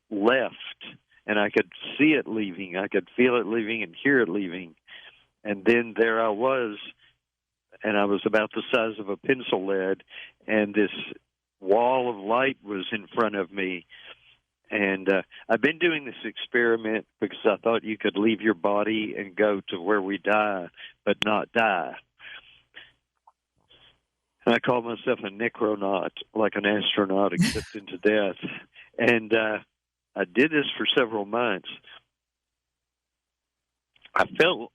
left, and I could see it leaving. I could feel it leaving and hear it leaving. And then there I was, and I was about the size of a pencil lead, and this wall of light was in front of me. And I've been doing this experiment because I thought you could leave your body and go to where we die, but not die. And I call myself a necronaut, like an astronaut except into death. And I did this for several months. I felt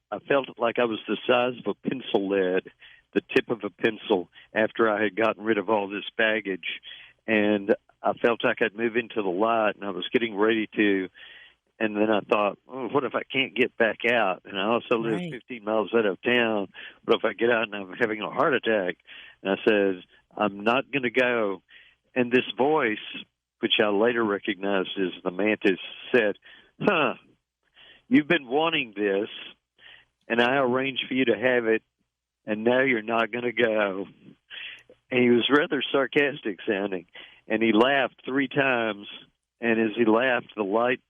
like I was the size of a pencil lead, the tip of a pencil, after I had gotten rid of all this baggage. And I felt I could move into the light, and I was getting ready to. And then I thought, what if I can't get back out? And I also live 15 miles out of town. What if I get out and I'm having a heart attack? And I said, I'm not going to go. And this voice, which I later recognized as the mantis, said, you've been wanting this, and I arranged for you to have it, and now you're not going to go. And he was rather sarcastic sounding, and he laughed 3 times, and as he laughed, the light,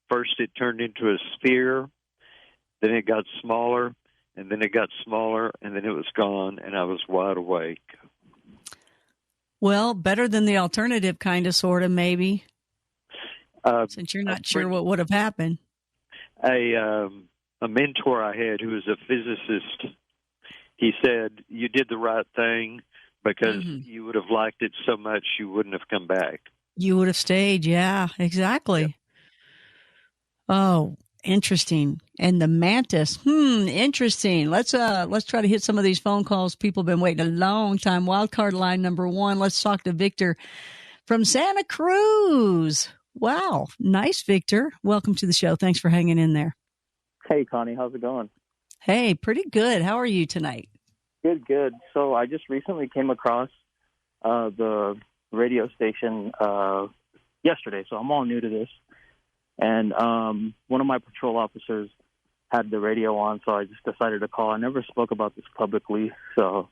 first it turned into a sphere, then it got smaller, and then it got smaller, and then it was gone, and I was wide awake. Well, better than the alternative, kind of, sort of, maybe, since you're not sure what would have happened. A mentor I had who was a physicist, he said, you did the right thing because you would have liked it so much you wouldn't have come back. You would have stayed. Yeah, exactly. Yep. Oh, interesting. And the mantis. Interesting. Let's try to hit some of these phone calls. People have been waiting a long time. Wildcard line number 1. Let's talk to Victor from Santa Cruz. Wow. Nice, Victor. Welcome to the show. Thanks for hanging in there. Hey, Connie. How's it going? Hey, pretty good. How are you tonight? Good. So I just recently came across the radio station yesterday, so I'm all new to this. And one of my patrol officers had the radio on, so I just decided to call. I never spoke about this publicly, so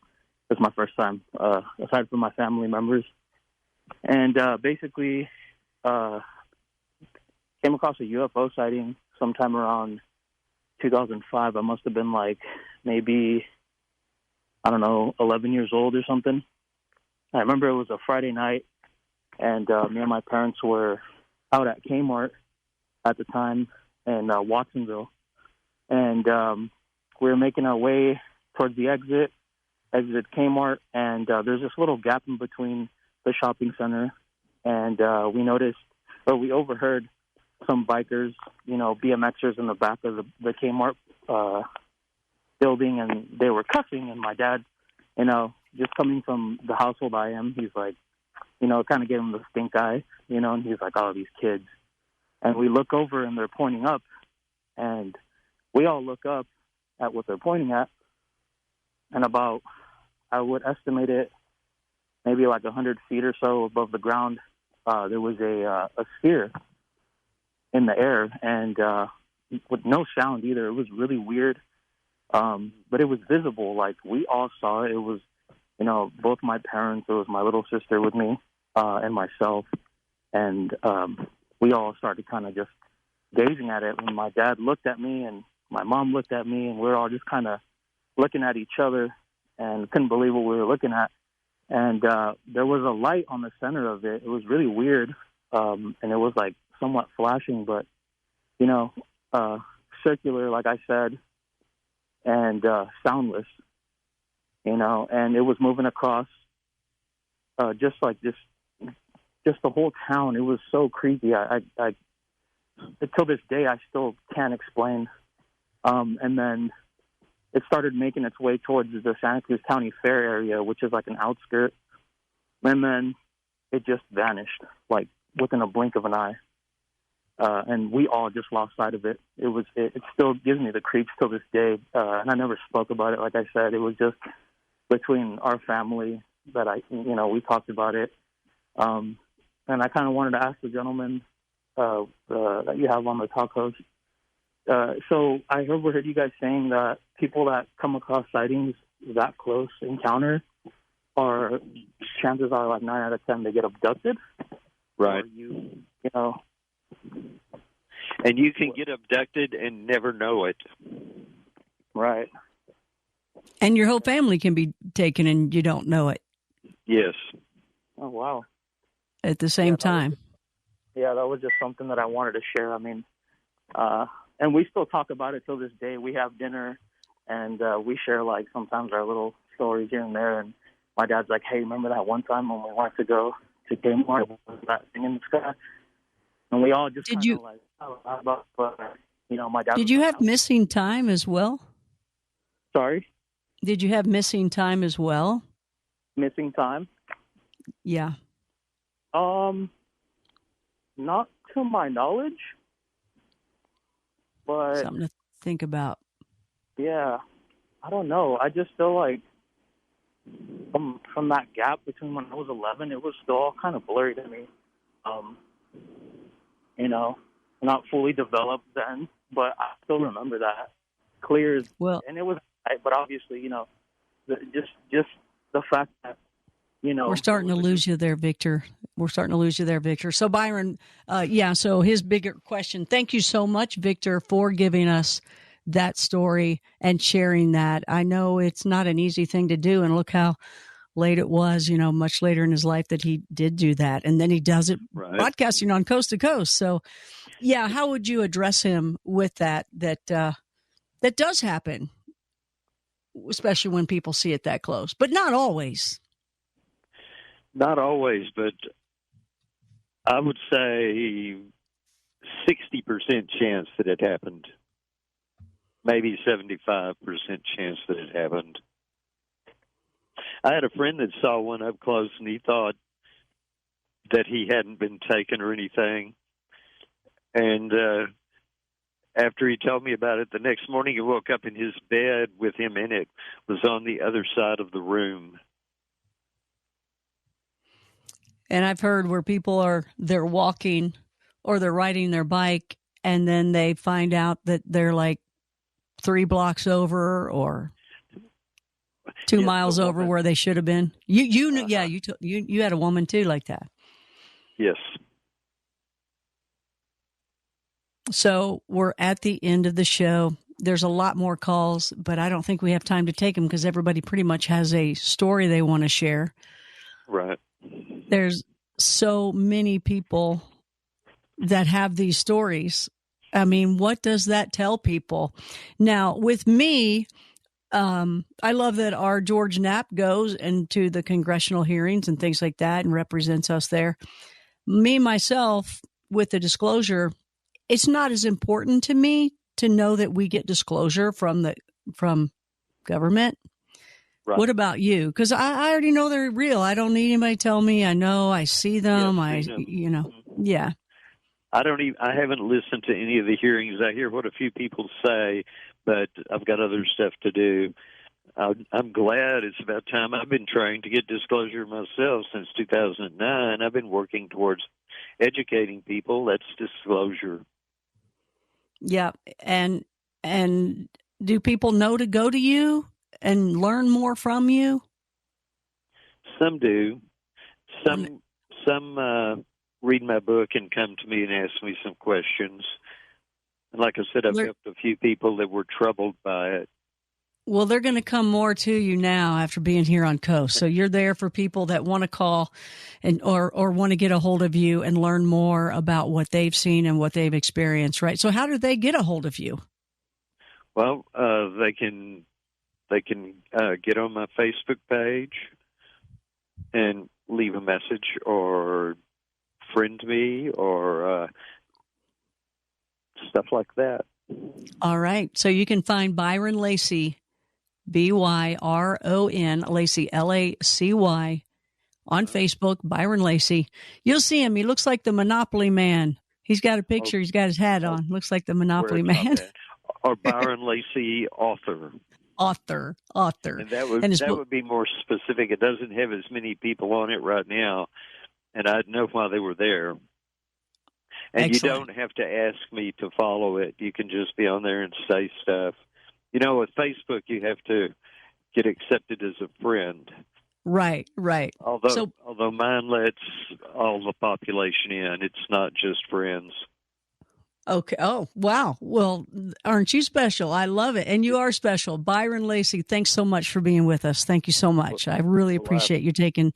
it's my first time, aside from my family members. And basically came across a UFO sighting sometime around 2005. I must have been like maybe, 11 years old or something. I remember it was a Friday night, and me and my parents were out at Kmart at the time in Watsonville, and we were making our way towards the exit Kmart, and there's this little gap in between the shopping center, and we overheard some bikers, BMXers in the back of the Kmart building, and they were cussing, and my dad, just coming from the household I am, he's like, kind of gave him the stink eye, and he's like, oh, these kids. And we look over, and they're pointing up, and we all look up at what they're pointing at, and about, I would estimate it, maybe like 100 feet or so above the ground, there was a sphere in the air, and with no sound either. It was really weird, but it was visible. Like, we all saw it. It was, both my parents, it was my little sister with me, and myself, and we all started kind of just gazing at it. When my dad looked at me and my mom looked at me, and we're all just kind of looking at each other and couldn't believe what we were looking at. And there was a light on the center of it. It was really weird, and it was like somewhat flashing, but, circular, like I said, and soundless, and it was moving across just like this, just the whole town. It was so creepy. I till this day, I still can't explain. And then it started making its way towards the Santa Cruz County Fair area, which is like an outskirt. And then it just vanished, like within a blink of an eye. and we all just lost sight of it. It still gives me the creeps till this day, and I never spoke about it. Like I said, it was just between our family that we talked about it. And I kind of wanted to ask the gentleman that you have on the talk host. So I overheard you guys saying that people that come across sightings that close encounter are, chances are like 9 out of 10 they get abducted. Right. Or and you can get abducted and never know it. Right. And your whole family can be taken and you don't know it. Yes. Oh, wow. At the same time. That was just something that I wanted to share. I mean, and we still talk about it till this day. We have dinner, and we share, like, sometimes our little stories here and there. And my dad's like, hey, remember that one time when we wanted to go to Kmart, that thing in the sky? And we all just my dad. Did you have missing time as well? Sorry? Did you have missing time as well? Missing time? Yeah. Not to my knowledge, but something to think about. Yeah, I don't know. I just feel like from that gap between when I was 11, it was still all kind of blurry to me. Not fully developed then, but I still remember that clear as well. And it was, but obviously, just the fact that. We're starting to lose you there, Victor. So Byron, so his bigger question. Thank you so much, Victor, for giving us that story and sharing that. I know it's not an easy thing to do, and look how late it was, much later in his life that he did do that. And then he does it broadcasting on Coast to Coast. So, how would you address him with that does happen, especially when people see it that close, but not always. Not always, but I would say 60% chance that it happened. Maybe 75% chance that it happened. I had a friend that saw one up close, and he thought that he hadn't been taken or anything. And after he told me about it, the next morning he woke up in his bed with him in it. Was on the other side of the room. And I've heard where people they're walking or they're riding their bike, and then they find out that they're like 3 blocks over or 2 miles over where they should have been. You had a woman too like that. Yes. So we're at the end of the show. There's a lot more calls, but I don't think we have time to take them because everybody pretty much has a story they want to share. Right. There's so many people that have these stories. I mean, what does that tell people? Now, with me, I love that our George Knapp goes into the congressional hearings and things like that and represents us there. Me, myself, with the disclosure, it's not as important to me to know that we get disclosure from government. Right. What about you? Because I already know they're real. I don't need anybody to tell me. I know. I see them. Yeah. I haven't listened to any of the hearings. I hear what a few people say, but I've got other stuff to do. I'm glad it's about time. I've been trying to get disclosure myself since 2009. I've been working towards educating people. That's disclosure. Yeah. And do people know to go to you and learn more from you? Some do. Some read my book and come to me and ask me some questions. And like I said, I've helped a few people that were troubled by it. Well, they're going to come more to you now after being here on Coast. So you're there for people that want to call or want to get a hold of you and learn more about what they've seen and what they've experienced, right? So how do they get a hold of you? Well, they can get on my Facebook page and leave a message or friend me or stuff like that. All right. So you can find Byron Lacy, Byron Lacy, Lacy, on Facebook, Byron Lacy. You'll see him. He looks like the Monopoly man. He's got a picture. He's got his hat on. Looks like the Monopoly Where it's man. not bad. Or Byron Lacey, author. Author. And that would be more specific. It doesn't have as many people on it right now, and I'd know why they were there. And Excellent. you don't have to ask me to follow it. You can just be on there and say stuff. You know, with Facebook, you have to get accepted as a friend. Right. Although mine lets all the population in, it's not just friends. Okay. Oh, wow. Well, aren't you special? I love it. And you are special. Byron Lacey, thanks so much for being with us. Thank you so much. I really appreciate you taking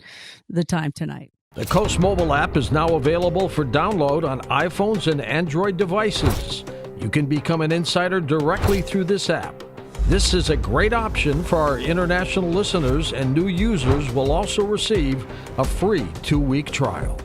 the time tonight. The Coast mobile app is now available for download on iPhones and Android devices. You can become an insider directly through this app. This is a great option for our international listeners, and new users will also receive a free 2-week trial.